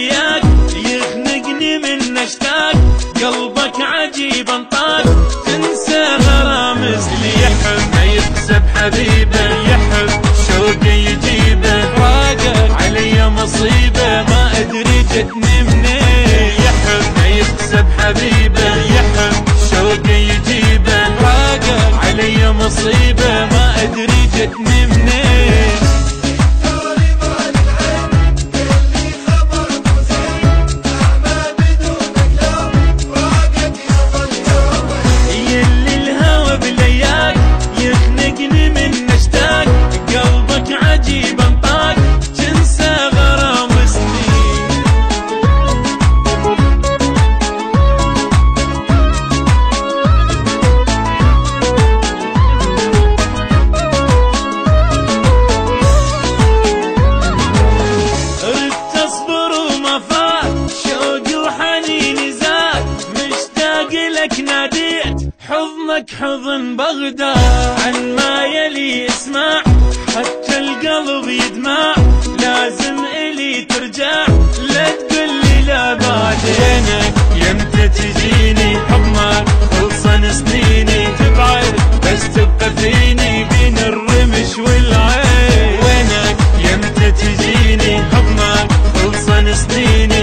بلياك يخنقني من اشتاق قلبك عجيب انطاق تنسى غرامز اللي يحب ما يكسب حبيبه يحب شوقي يجيبه راقك علي مصيبه ما ادري جتني منين يحب ما يكسب حبيبه يحب شوقي يجيبه راقك علي مصيبه ما ادري جتني منين ناديت حضنك حضن بغداد عن ما يلي اسمع حتى القلب يدمع لازم إلي ترجع لا تقولي لا بعدينك يمتى تجيني حضنك خلصن سنيني تبعد بس تبقى فيني بين الرمش والعين وينك يمتى تجيني حضنك خلصن سنيني